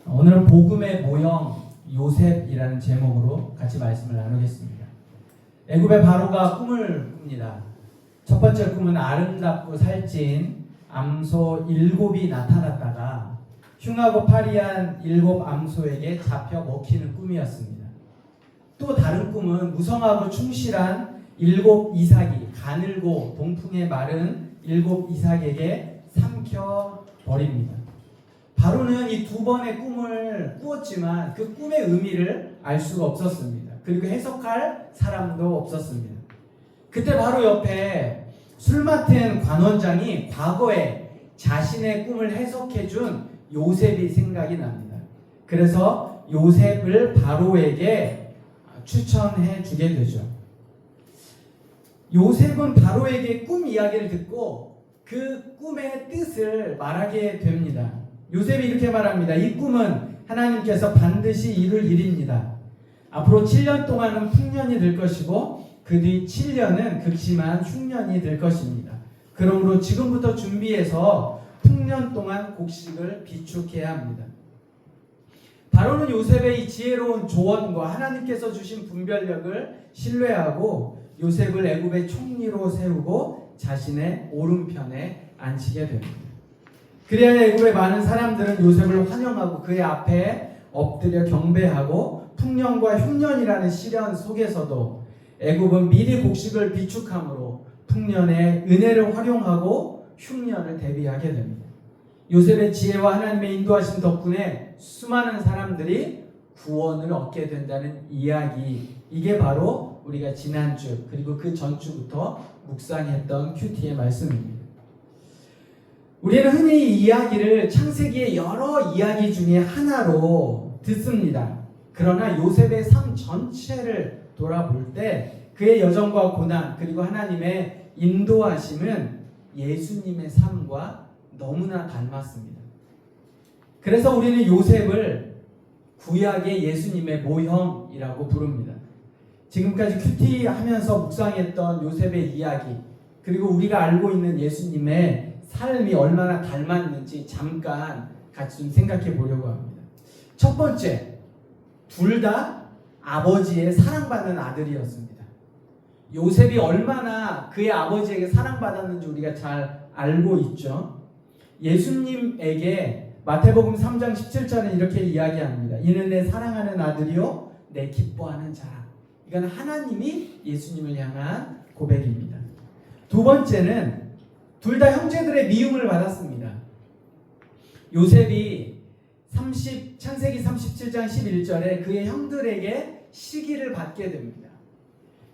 오늘은 복음의 모형 요셉이라는 제목으로 같이 말씀을 나누겠습니다. 애굽의 바로가 꿈을 꿉니다. 첫 번째 꿈은 아름답고 살찐 암소 7이 나타났다가 흉하고 파리한 7 암소에게 잡혀 먹히는 꿈이었습니다. 또 다른 꿈은 무성하고 충실한 7 이삭이 가늘고 동풍에 마른 7 이삭에게 삼켜 버립니다. 바로는 이 두 번의 꿈을 꾸었지만 그 꿈의 의미를 알 수가 없었습니다. 그리고 해석할 사람도 없었습니다. 그때 바로 옆에 술 맡은 관원장이 과거에 자신의 꿈을 해석해준 요셉이 생각이 납니다. 그래서 요셉을 바로에게 추천해 주게 되죠. 요셉은 바로에게 꿈 이야기를 듣고 그 꿈의 뜻을 말하게 됩니다. 요셉이 이렇게 말합니다. 이 꿈은 하나님께서 반드시 이룰 일입니다. 앞으로 7년 동안은 풍년이 될 것이고 그 뒤 7년은 극심한 흉년이 될 것입니다. 그러므로 지금부터 준비해서 풍년 동안 곡식을 비축해야 합니다. 바로는 요셉의 이 지혜로운 조언과 하나님께서 주신 분별력을 신뢰하고 요셉을 애굽의 총리로 세우고 자신의 오른편에 앉히게 됩니다. 그래야 애굽의 많은 사람들은 요셉을 환영하고 그의 앞에 엎드려 경배하고 풍년과 흉년이라는 시련 속에서도 애굽은 미리 곡식을 비축함으로 풍년의 은혜를 활용하고 흉년을 대비하게 됩니다. 요셉의 지혜와 하나님의 인도하심 덕분에 수많은 사람들이 구원을 얻게 된다는 이야기, 이게 바로 우리가 지난주 그리고 그 전주부터 묵상했던 큐티의 말씀입니다. 우리는 흔히 이 이야기를 창세기의 여러 이야기 중에 하나로 듣습니다. 그러나 요셉의 삶 전체를 돌아볼 때 그의 여정과 고난 그리고 하나님의 인도하심은 예수님의 삶과 너무나 닮았습니다. 그래서 우리는 요셉을 구약의 예수님의 모형이라고 부릅니다. 지금까지 큐티 하면서 묵상했던 요셉의 이야기 그리고 우리가 알고 있는 예수님의 삶이 얼마나 닮았는지 잠깐 같이 좀 생각해 보려고 합니다. 첫 번째, 둘 다 아버지의 사랑받는 아들이었습니다. 요셉이 얼마나 그의 아버지에게 사랑받았는지 우리가 잘 알고 있죠. 예수님에게 마태복음 3장 17절에 이렇게 이야기합니다. 이는 내 사랑하는 아들이요 내 기뻐하는 자라. 이건 하나님이 예수님을 향한 고백입니다. 두 번째는 둘 다 형제들의 미움을 받았습니다. 요셉이 창세기 37장 11절에 그의 형들에게 시기를 받게 됩니다.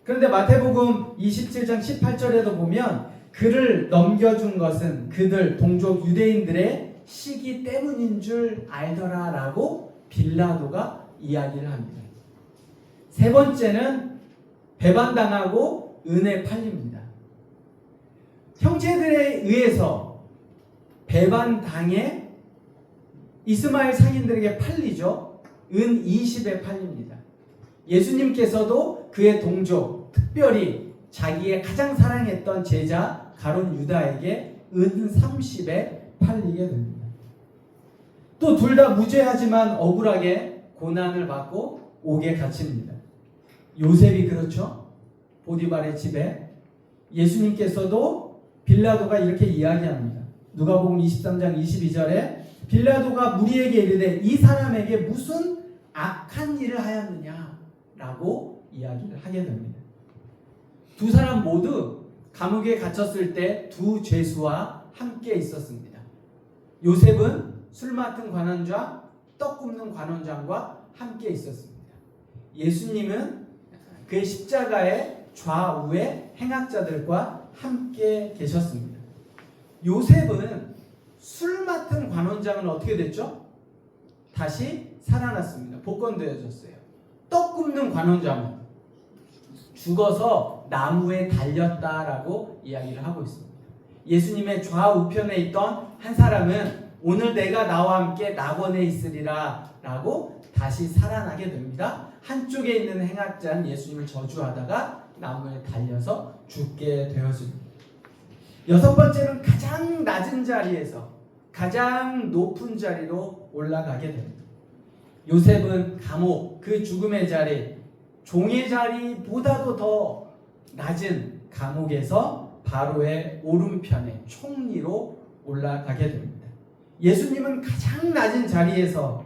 그런데 마태복음 27장 18절에도 보면 그를 넘겨준 것은 그들 동족 유대인들의 시기 때문인 줄 알더라 라고 빌라도가 이야기를 합니다. 세 번째는 배반당하고 은혜 팔립니다. 형제들에 의해서 배반당해 이스마엘 상인들에게 팔리죠. 은 20에 팔립니다. 예수님께서도 그의 동족, 특별히 자기의 가장 사랑했던 제자 가룟 유다에게 은 30에 팔리게 됩니다. 또 둘 다 무죄하지만 억울하게 고난을 받고 옥에 갇힙니다. 요셉이 그렇죠. 보디발의 집에 예수님께서도 빌라도가 이렇게 이야기합니다. 누가복음 23장 22절에 빌라도가 무리에게 이르되 이 사람에게 무슨 악한 일을 하였느냐 라고 이야기를 하게 됩니다. 두 사람 모두 감옥에 갇혔을 때 두 죄수와 함께 있었습니다. 요셉은 술 맡은 관원장, 떡 굽는 관원장과 함께 있었습니다. 예수님은 그의 십자가의 좌우에 행악자들과 함께 계셨습니다. 요셉은 술 맡은 관원장은 어떻게 됐죠? 다시 살아났습니다. 복권되어졌어요. 떡 굽는 관원장은 죽어서 나무에 달렸다라고 이야기를 하고 있습니다. 예수님의 좌우편에 있던 한 사람은 오늘 내가 나와 함께 낙원에 있으리라 라고 다시 살아나게 됩니다. 한쪽에 있는 행악자는 예수님을 저주하다가 나무에 달려서 죽게 되었습니다. 여섯 번째는 가장 낮은 자리에서 가장 높은 자리로 올라가게 됩니다. 요셉은 감옥, 그 죽음의 자리, 종의 자리보다도 더 낮은 감옥에서 바로의 오른편에 총리로 올라가게 됩니다. 예수님은 가장 낮은 자리에서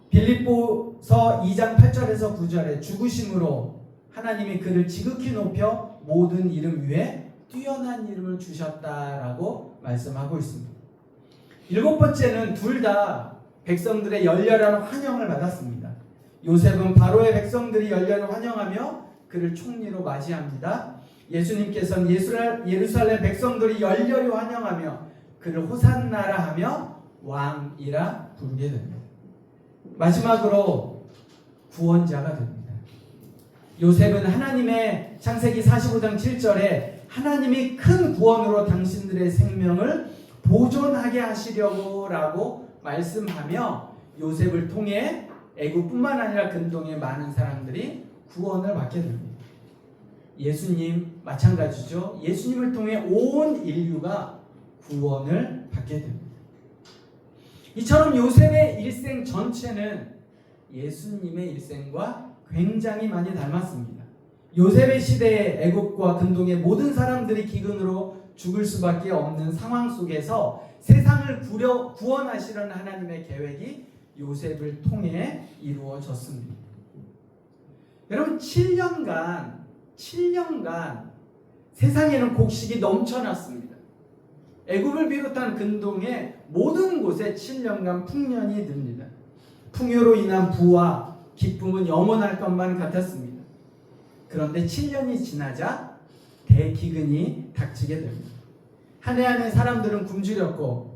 빌립보서 2장 8절에서 9절에 죽으심으로 하나님이 그를 지극히 높여 모든 이름 위에 뛰어난 이름을 주셨다라고 말씀하고 있습니다. 일곱 번째는 둘 다 백성들의 열렬한 환영을 받았습니다. 요셉은 바로의 백성들이 열렬히 환영하며 그를 총리로 맞이합니다. 예수님께서는 예루살렘 백성들이 열렬히 환영하며 그를 호산나라 하며 왕이라 부르게 됩니다. 마지막으로 구원자가 됩니다. 요셉은 하나님의 창세기 45장 7절에 하나님이 큰 구원으로 당신들의 생명을 보존하게 하시려고 라고 말씀하며 요셉을 통해 애굽뿐만 아니라 근동의 많은 사람들이 구원을 받게 됩니다. 예수님 마찬가지죠. 예수님을 통해 온 인류가 구원을 받게 됩니다. 이처럼 요셉의 일생 전체는 예수님의 일생과 굉장히 많이 닮았습니다. 요셉의 시대에 애굽과 근동의 모든 사람들이 기근으로 죽을 수밖에 없는 상황 속에서 세상을 구원하시려는 하나님의 계획이 요셉을 통해 이루어졌습니다. 여러분 7년간 세상에는 곡식이 넘쳐났습니다. 애굽을 비롯한 근동의 모든 곳에 7년간 풍년이 듭니다. 풍요로 인한 부와 기쁨은 영원할 것만 같았습니다. 그런데 7년이 지나자 대기근이 닥치게 됩니다. 한 해 한 해 사람들은 굶주렸고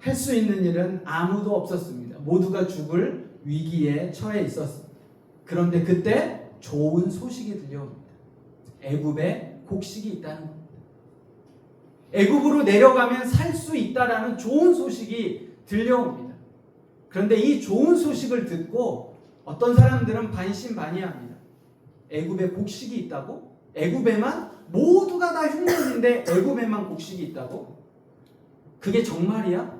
할 수 있는 일은 아무도 없었습니다. 모두가 죽을 위기에 처해 있었습니다. 그런데 그때 좋은 소식이 들려옵니다. 애굽에 곡식이 있다는 겁니다. 애굽으로 내려가면 살 수 있다라는 좋은 소식이 들려옵니다. 그런데 이 좋은 소식을 듣고 어떤 사람들은 반신반의합니다. 애굽에 곡식이 있다고? 애굽에만? 모두가 다 흉년인데 애굽에만 곡식이 있다고? 그게 정말이야?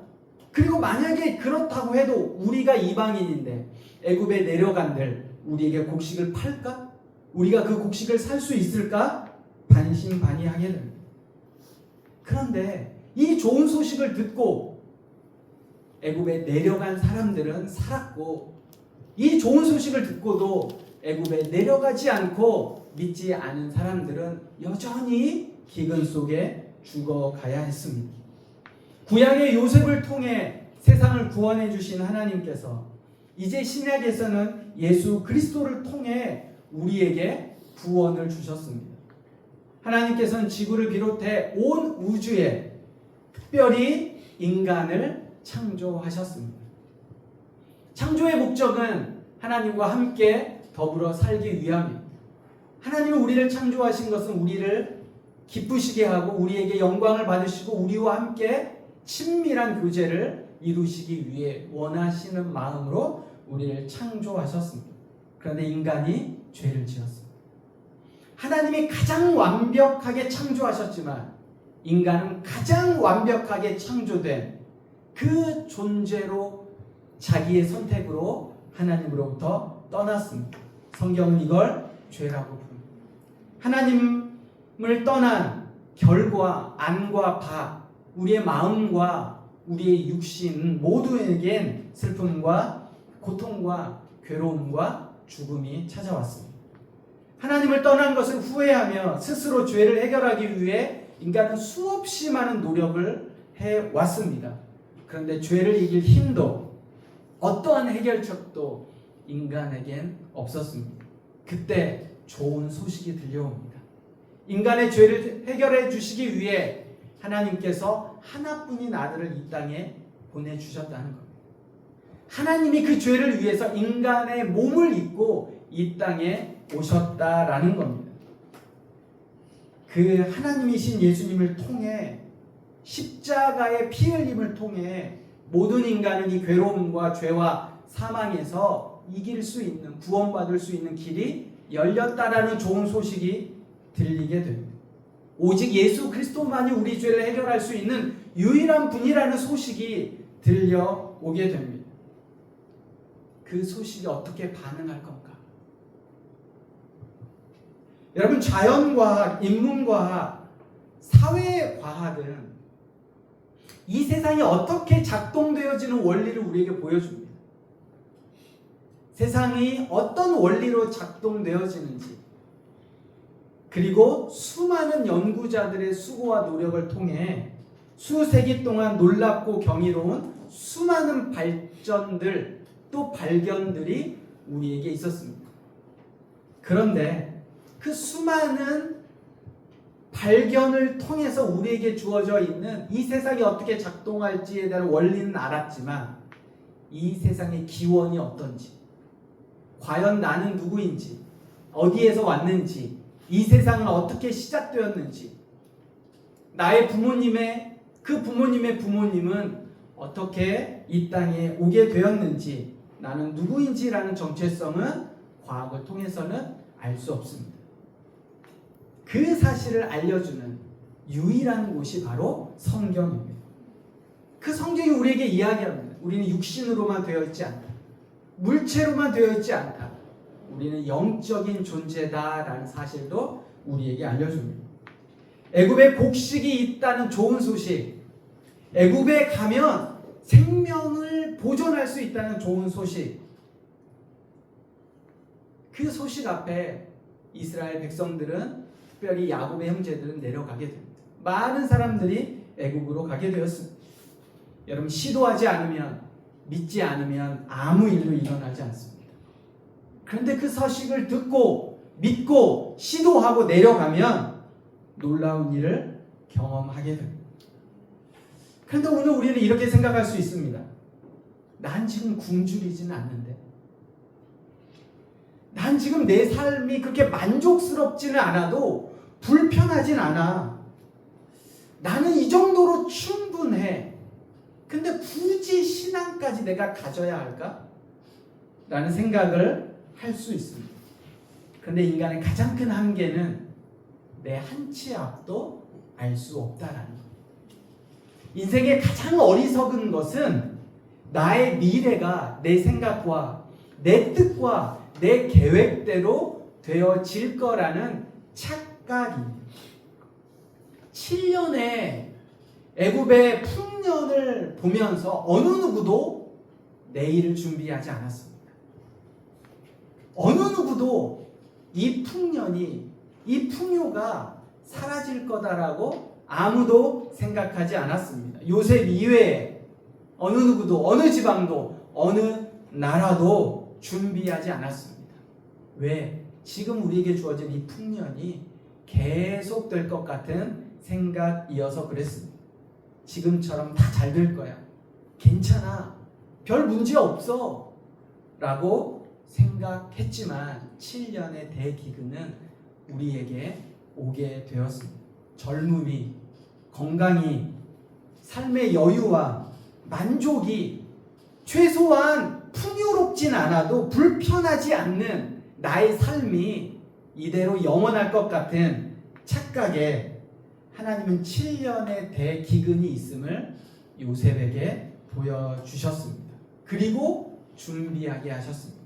그리고 만약에 그렇다고 해도 우리가 이방인인데 애굽에 내려간들 우리에게 곡식을 팔까? 우리가 그 곡식을 살 수 있을까? 반신반의하게 됩니다. 그런데 이 좋은 소식을 듣고 애굽에 내려간 사람들은 살았고 이 좋은 소식을 듣고도 애굽에 내려가지 않고 믿지 않은 사람들은 여전히 기근 속에 죽어가야 했습니다. 구약의 요셉을 통해 세상을 구원해 주신 하나님께서 이제 신약에서는 예수 그리스도를 통해 우리에게 구원을 주셨습니다. 하나님께서는 지구를 비롯해 온 우주에 특별히 인간을 창조하셨습니다. 창조의 목적은 하나님과 함께 더불어 살기 위함입니다. 하나님은 우리를 창조하신 것은 우리를 기쁘시게 하고 우리에게 영광을 받으시고 우리와 함께 친밀한 교제를 이루시기 위해 원하시는 마음으로 우리를 창조하셨습니다. 그런데 인간이 죄를 지었습니다. 하나님이 가장 완벽하게 창조하셨지만 인간은 가장 완벽하게 창조된 그 존재로 자기의 선택으로 하나님으로부터 떠났습니다. 성경은 이걸 죄라고 부릅니다. 하나님을 떠난 결과, 안과 바, 우리의 마음과 우리의 육신 모두에겐 슬픔과 고통과 괴로움과 죽음이 찾아왔습니다. 하나님을 떠난 것을 후회하며 스스로 죄를 해결하기 위해 인간은 수없이 많은 노력을 해왔습니다. 그런데 죄를 이길 힘도 어떠한 해결책도 인간에겐 없었습니다. 그때 좋은 소식이 들려옵니다. 인간의 죄를 해결해 주시기 위해 하나님께서 하나뿐인 아들을 이 땅에 보내주셨다는 겁니다. 하나님이 그 죄를 위해서 인간의 몸을 입고 이 땅에 오셨다라는 겁니다. 그 하나님이신 예수님을 통해 십자가의 피 흘림을 통해 모든 인간은 이 괴로움과 죄와 사망에서 이길 수 있는, 구원받을 수 있는 길이 열렸다라는 좋은 소식이 들리게 됩니다. 오직 예수 그리스도만이 우리 죄를 해결할 수 있는 유일한 분이라는 소식이 들려오게 됩니다. 그 소식에 어떻게 반응할 건가? 여러분, 자연과학, 인문과학, 사회과학은 이 세상이 어떻게 작동되어지는 원리를 우리에게 보여줍니다. 세상이 어떤 원리로 작동되어지는지, 그리고 수많은 연구자들의 수고와 노력을 통해 수세기 동안 놀랍고 경이로운 수많은 발전들 또 발견들이 우리에게 있었습니다. 그런데 그 수많은 발견을 통해서 우리에게 주어져 있는 이 세상이 어떻게 작동할지에 대한 원리는 알았지만 이 세상의 기원이 어떤지, 과연 나는 누구인지, 어디에서 왔는지, 이 세상은 어떻게 시작되었는지, 나의 부모님의 그 부모님의 부모님은 어떻게 이 땅에 오게 되었는지, 나는 누구인지라는 정체성은 과학을 통해서는 알 수 없습니다. 그 사실을 알려주는 유일한 곳이 바로 성경입니다. 그 성경이 우리에게 이야기합니다. 우리는 육신으로만 되어 있지 않다. 물체로만 되어 있지 않다. 우리는 영적인 존재다라는 사실도 우리에게 알려줍니다. 애굽에 곡식이 있다는 좋은 소식, 애굽에 가면 생명을 보존할 수 있다는 좋은 소식, 그 소식 앞에 이스라엘 백성들은, 특별히 야곱의 형제들은 내려가게 됩니다. 많은 사람들이 애굽으로 가게 되었습니다. 여러분, 시도하지 않으면, 믿지 않으면 아무 일도 일어나지 않습니다. 그런데 그 소식을 듣고 믿고 시도하고 내려가면 놀라운 일을 경험하게 됩니다. 그런데 오늘 우리는 이렇게 생각할 수 있습니다. 난 지금 굶주리지는 않는데, 난 지금 내 삶이 그렇게 만족스럽지는 않아도 불편하진 않아. 나는 이 정도로 충분해. 근데 굳이 신앙까지 내가 가져야 할까? 라는 생각을 할 수 있습니다. 그런데 인간의 가장 큰 한계는 내 한 치 앞도 알 수 없다라는 것. 인생의 가장 어리석은 것은 나의 미래가 내 생각과 내 뜻과 내 계획대로 되어질 거라는 착각입니다. 7년의 애굽의 풍년을 보면서 어느 누구도 내일을 준비하지 않았습니다. 어느 누구도 이 풍년이, 이 풍요가 사라질 거다라고 아무도 생각하지 않았습니다. 요셉 이외에 어느 누구도, 어느 지방도, 어느 나라도 준비하지 않았습니다. 왜? 지금 우리에게 주어진 이 풍년이 계속될 것 같은 생각이어서 그랬습니다. 지금처럼 다 잘 될 거야. 괜찮아. 별 문제 없어. 라고 생각했지만 7년의 대기근은 우리에게 오게 되었습니다. 젊음이, 건강이, 삶의 여유와 만족이 최소한 풍요롭진 않아도 불편하지 않는 나의 삶이 이대로 영원할 것 같은 착각에 하나님은 7년의 대기근이 있음을 요셉에게 보여주셨습니다. 그리고 준비하게 하셨습니다.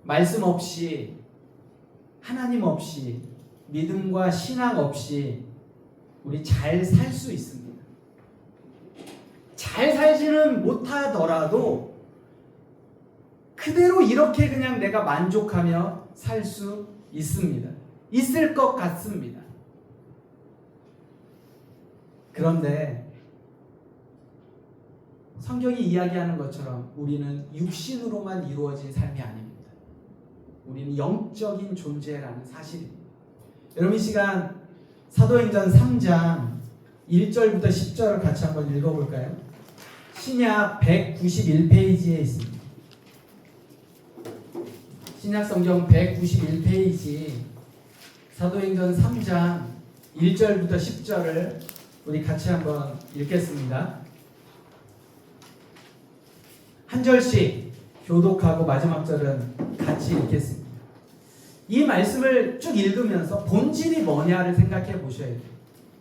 말씀 없이, 하나님 없이, 믿음과 신앙 없이 우리 잘 살 수 있습니다. 잘 살지는 못하더라도 그대로 이렇게 그냥 내가 만족하며 살 수 있습니다. 있을 것 같습니다. 그런데 성경이 이야기하는 것처럼 우리는 육신으로만 이루어진 삶이 아닙니다. 우리는 영적인 존재라는 사실입니다. 여러분, 이 시간 사도행전 3장 1절부터 10절을 같이 한번 읽어볼까요? 신약 191페이지에 있습니다. 신약 성경 191페이지 사도행전 3장 1절부터 10절을 우리 같이 한번 읽겠습니다. 한 절씩 교독하고 마지막 절은 같이 읽겠습니다. 이 말씀을 쭉 읽으면서 본질이 뭐냐를 생각해 보셔야 돼요.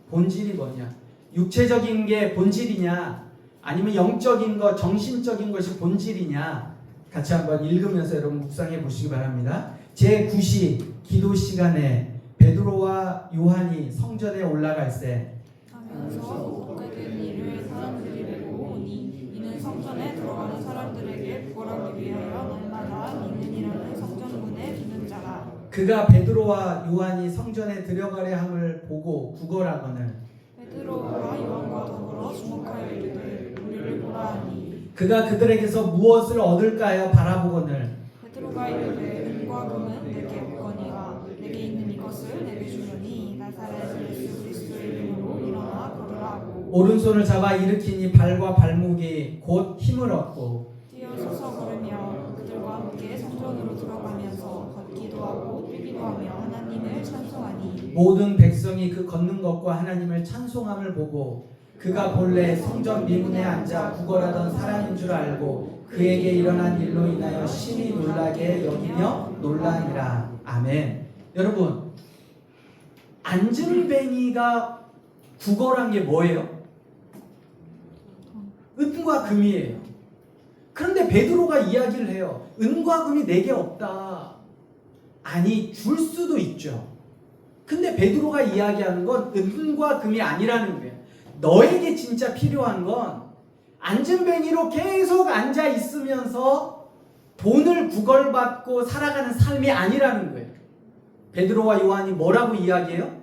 본질이 뭐냐? 육체적인 게 본질이냐? 아니면 영적인 것, 정신적인 것이 본질이냐? 같이 한번 읽으면서 여러분 묵상해 보시기 바랍니다. 제9시 기도 시간에 베드로와 요한이 성전에 올라갈새 하면서 복되된 일을 사람들이 보고 오니 이는 성전에 들어가는 사람들에게 구걸하기 위하여 날마다 있느니라는 성전문에 두는 자라. 그가 베드로와 요한이 성전에 들어가려 함을 보고 구걸하거늘 베드로와 요한과 더불어 주목하여 이르되 우리를 보라 하니 그가 그들에게서 무엇을 얻을까요 바라보거늘 베드로가 이르되 은과 금은 내게 없거니와 내게 있는 이것을 내게 주려니 나사렛 예수 그리스도의 이름으로 일어나 걸으라 하고 오른손을 잡아 일으키니 발과 발목이 곧 힘을 얻고 뛰어서서 걸으며 그들과 함께 성전으로 들어가면서 걷기도 하고 뛰기도 하며 하나님을 찬송하니 모든 백성이 그 걷는 것과 하나님을 찬송함을 보고 그가 본래 성전 미문에 앉아 구걸하던 사람인 줄 알고 그에게 일어난 일로 인하여 심히 놀라게 여기며 놀라니라. 아멘. 여러분, 안전뱅이가 구걸한 게 뭐예요? 은과 금이에요. 그런데 베드로가 이야기를 해요. 은과 금이 내게 없다. 아니, 줄 수도 있죠. 근데 베드로가 이야기하는 건 은과 금이 아니라는 거예요. 너에게 진짜 필요한 건 안전뱅이로 계속 앉아 있으면서 돈을 구걸받고 살아가는 삶이 아니라는 거예요. 베드로와 요한이 뭐라고 이야기해요?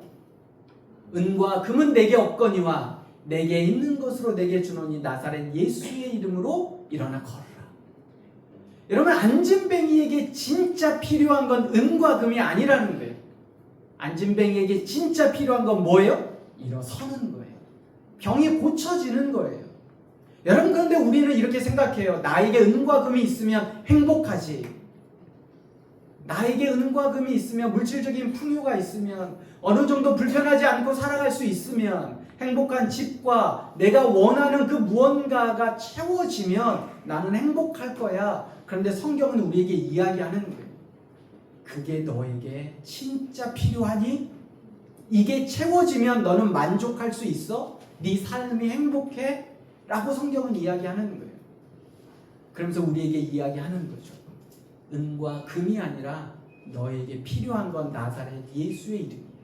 은과 금은 내게 없거니와 내게 있는 것으로 내게 주노니 나사렛 예수의 이름으로 일어나 걸어라. 여러분, 안전뱅이에게 진짜 필요한 건 은과 금이 아니라는 거예요. 안전뱅이에게 진짜 필요한 건 뭐예요? 일어서는 거예요. 병이 고쳐지는 거예요. 여러분, 그런데 우리는 이렇게 생각해요. 나에게 은과 금이 있으면 행복하지. 나에게 은과 금이 있으면, 물질적인 풍요가 있으면, 어느 정도 불편하지 않고 살아갈 수 있으면, 행복한 집과 내가 원하는 그 무언가가 채워지면 나는 행복할 거야. 그런데 성경은 우리에게 이야기하는 거예요. 그게 너에게 진짜 필요하니? 이게 채워지면 너는 만족할 수 있어? 네 삶이 행복해? 라고 성경은 이야기하는 거예요. 그러면서 우리에게 이야기하는 거죠. 은과 금이 아니라 너에게 필요한 건 나사렛 예수의 이름이에요.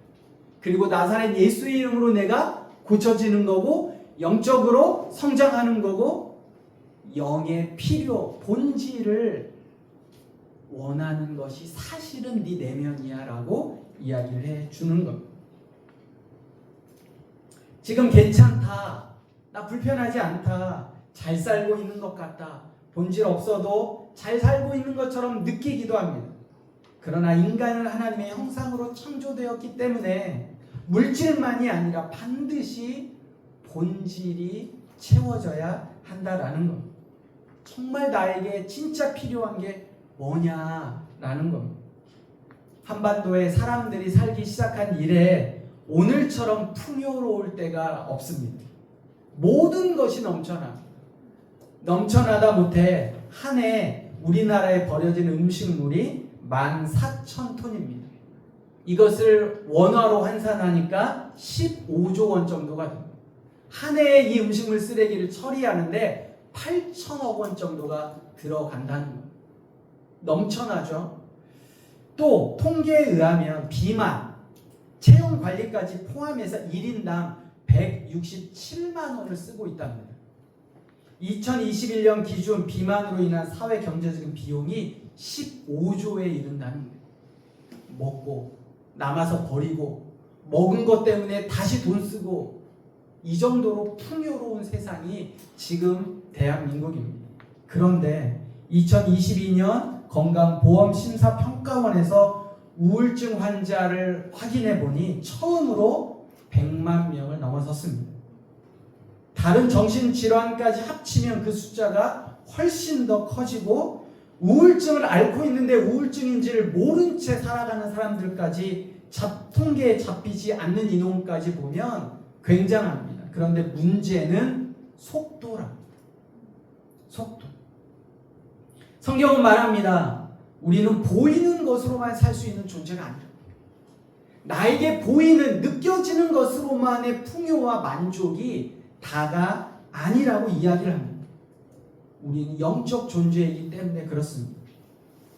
그리고 나사렛 예수의 이름으로 내가 고쳐지는 거고, 영적으로 성장하는 거고, 영의 필요, 본질을 원하는 것이 사실은 네 내면이야 라고 이야기를 해주는 겁니다. 지금 괜찮다, 나 불편하지 않다, 잘 살고 있는 것 같다, 본질 없어도 잘 살고 있는 것처럼 느끼기도 합니다. 그러나 인간은 하나님의 형상으로 창조되었기 때문에 물질만이 아니라 반드시 본질이 채워져야 한다라는 겁니다. 정말 나에게 진짜 필요한 게 뭐냐라는 겁니다. 한반도에 사람들이 살기 시작한 이래 오늘처럼 풍요로울 때가 없습니다. 모든 것이 넘쳐나다 못해 한 해 우리나라에 버려진 음식물이 14,000톤입니다. 이것을 원화로 환산하니까 15조 원 정도가 됩니다. 한 해에 이 음식물 쓰레기를 처리하는데 8천억 원 정도가 들어간다는 겁니다. 넘쳐나죠? 또 통계에 의하면 비만, 체형 관리까지 포함해서 1인당 167만 원을 쓰고 있답니다. 2021년 기준 비만으로 인한 사회 경제적인 비용이 15조에 이른다는 거예요. 먹고 남아서 버리고 먹은 것 때문에 다시 돈 쓰고, 이 정도로 풍요로운 세상이 지금 대한민국입니다. 그런데 2022년 건강보험심사평가원에서 우울증 환자를 확인해 보니 처음으로 100만 명을 넘어섰습니다. 다른 정신질환까지 합치면 그 숫자가 훨씬 더 커지고, 우울증을 앓고 있는데 우울증인지를 모른 채 살아가는 사람들까지 통계에 잡히지 않는 인원까지 보면 굉장합니다. 그런데 문제는 속도랍니다. 속도. 성경은 말합니다. 우리는 보이는 것으로만 살 수 있는 존재가 아니다. 나에게 보이는, 느껴지는 것으로만의 풍요와 만족이 다가 아니라고 이야기를 합니다. 우리는 영적 존재이기 때문에 그렇습니다.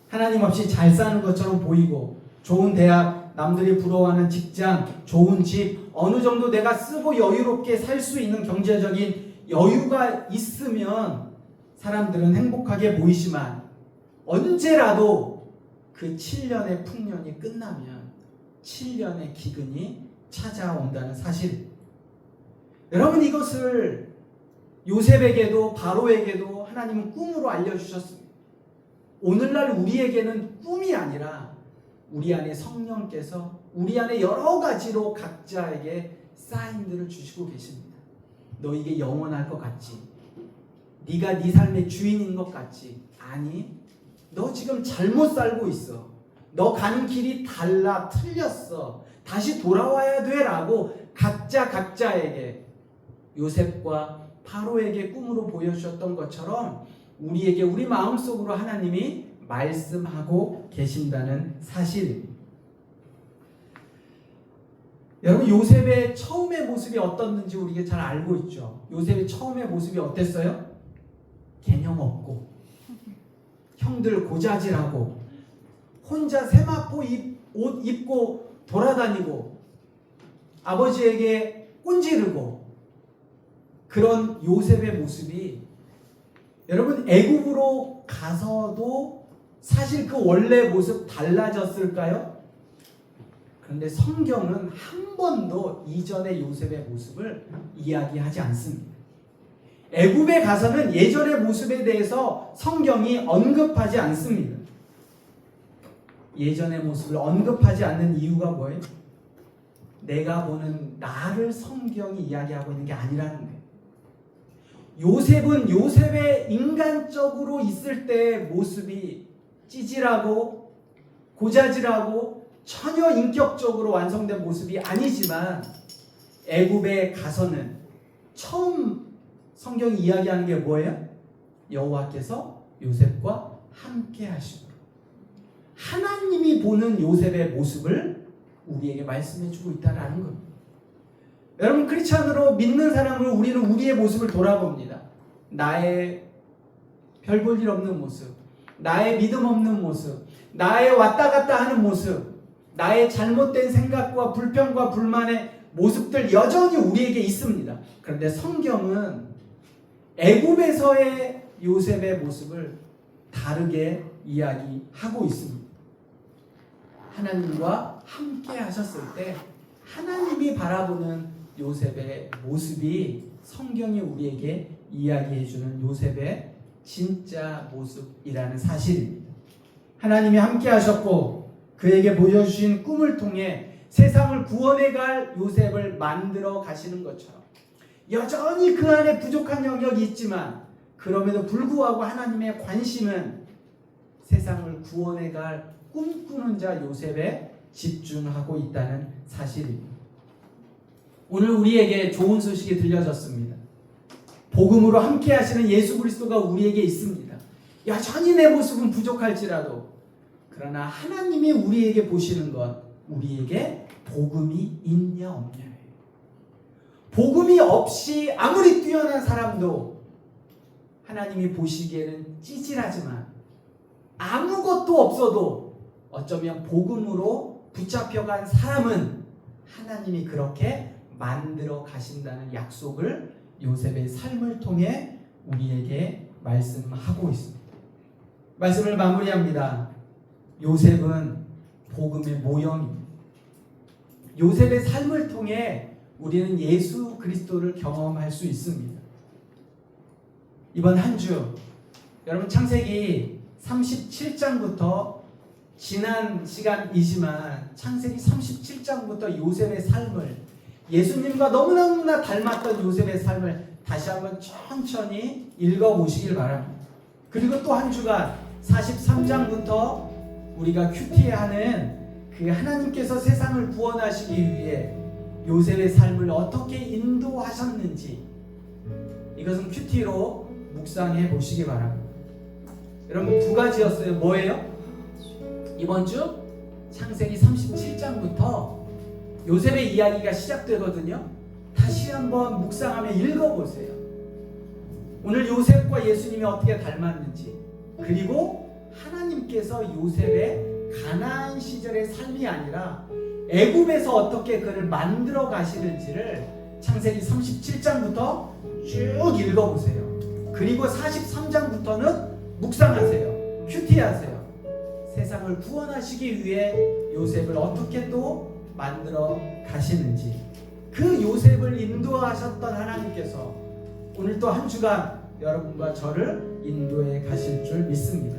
하나님 없이 잘 사는 것처럼 보이고 좋은 대학, 남들이 부러워하는 직장, 좋은 집, 어느 정도 내가 쓰고 여유롭게 살 수 있는 경제적인 여유가 있으면 사람들은 행복하게 보이지만 언제라도 그 7년의 풍년이 끝나면 7년의 기근이 찾아온다는 사실. 여러분, 이것을 요셉에게도 바로에게도 하나님은 꿈으로 알려주셨습니다. 오늘날 우리에게는 꿈이 아니라 우리 안에 성령께서 우리 안에 여러 가지로 각자에게 사인들을 주시고 계십니다. 너 이게 영원할 것 같지? 네가 네 삶의 주인인 것 같지? 아니, 너 지금 잘못 살고 있어. 너 가는 길이 달라, 틀렸어. 다시 돌아와야 돼 라고 각자에게 요셉과 바로에게 꿈으로 보여주셨던 것처럼 우리에게 우리 마음속으로 하나님이 말씀하고 계신다는 사실입니다. 여러분, 요셉의 처음의 모습이 어떻는지 우리가 잘 알고 있죠. 요셉의 처음의 모습이 어땠어요? 개념 없고 형들 고자질하고 혼자 세마포 옷 입고 돌아다니고 아버지에게 꼰지르고 그런 요셉의 모습이 여러분 애굽으로 가서도 사실 그 원래 모습 달라졌을까요? 그런데 성경은 한 번도 이전의 요셉의 모습을 이야기하지 않습니다. 애굽에 가서는 예전의 모습에 대해서 성경이 언급하지 않습니다. 예전의 모습을 언급하지 않는 이유가 뭐예요? 내가 보는 나를 성경이 이야기하고 있는 게 아니라는 거예요. 요셉은 요셉의 인간적으로 있을 때의 모습이 찌질하고 고자질하고 전혀 인격적으로 완성된 모습이 아니지만 애굽에 가서는 처음 성경이 이야기하는 게 뭐예요? 여호와께서 요셉과 함께 하시고 하나님이 보는 요셉의 모습을 우리에게 말씀해 주고 있다는 겁니다. 여러분, 크리스찬으로 믿는 사람을 우리는 우리의 모습을 돌아봅니다. 나의 별 볼 일 없는 모습, 나의 믿음 없는 모습, 나의 왔다 갔다 하는 모습, 나의 잘못된 생각과 불평과 불만의 모습들 여전히 우리에게 있습니다. 그런데 성경은 애굽에서의 요셉의 모습을 다르게 이야기하고 있습니다. 하나님과 함께 하셨을 때 하나님이 바라보는 요셉의 모습이 성경이 우리에게 이야기해주는 요셉의 진짜 모습이라는 사실입니다. 하나님이 함께 하셨고 그에게 보여주신 꿈을 통해 세상을 구원해갈 요셉을 만들어 가시는 것처럼 여전히 그 안에 부족한 영역이 있지만 그럼에도 불구하고 하나님의 관심은 세상을 구원해갈 꿈꾸는 자 요셉에 집중하고 있다는 사실입니다. 오늘 우리에게 좋은 소식이 들려졌습니다. 복음으로 함께 하시는 예수 그리스도가 우리에게 있습니다. 여전히 내 모습은 부족할지라도 그러나 하나님이 우리에게 보시는 것, 우리에게 복음이 있냐 없냐예요. 복음이 없이 아무리 뛰어난 사람도 하나님이 보시기에는 찌질하지만 아무것도 없어도 어쩌면 복음으로 붙잡혀간 사람은 하나님이 그렇게 만들어 가신다는 약속을 요셉의 삶을 통해 우리에게 말씀하고 있습니다. 말씀을 마무리합니다. 요셉은 복음의 모형입니다. 요셉의 삶을 통해 우리는 예수 그리스도를 경험할 수 있습니다. 이번 한 주 여러분 창세기 37장부터 지난 시간이지만 창세기 37장부터 요셉의 삶을 예수님과 너무나 닮았던 요셉의 삶을 다시 한번 천천히 읽어보시길 바랍니다. 그리고 또 한 주간 43장부터 우리가 큐티하는 그 하나님께서 세상을 구원하시기 위해 요셉의 삶을 어떻게 인도하셨는지 이것은 큐티로 묵상해 보시기 바랍니다. 여러분 두 가지였어요. 뭐예요? 이번 주 창세기 37장부터 요셉의 이야기가 시작되거든요. 다시 한번 묵상하며 읽어보세요. 오늘 요셉과 예수님이 어떻게 닮았는지, 그리고 하나님께서 요셉의 가나안 시절의 삶이 아니라 애굽에서 어떻게 그를 만들어 가시는지를 창세기 37장부터 쭉 읽어보세요. 그리고 43장부터는 묵상하세요. 큐티하세요. 세상을 구원하시기 위해 요셉을 어떻게 또 만들어 가시는지, 그 요셉을 인도하셨던 하나님께서 오늘 또 한 주간 여러분과 저를 인도해 가실 줄 믿습니다.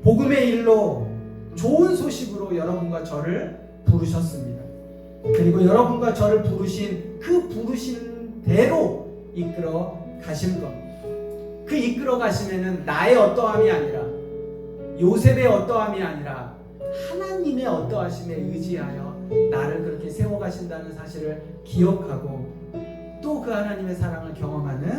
복음의 일로 좋은 소식으로 여러분과 저를 부르셨습니다. 그리고 여러분과 저를 부르신 그 부르신 대로 이끌어 가실 겁니다. 그 이끌어 가심에는 나의 어떠함이 아니라, 요셉의 어떠함이 아니라 하나님의 어떠하심에 의지하여 나를 그렇게 세워 가신다는 사실을 기억하고 또 그 하나님의 사랑을 경험하는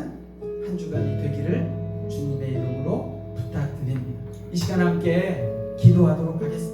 한 주간이 되기를 주님의 이름으로 부탁드립니다. 이 시간 함께 기도하도록 하겠습니다.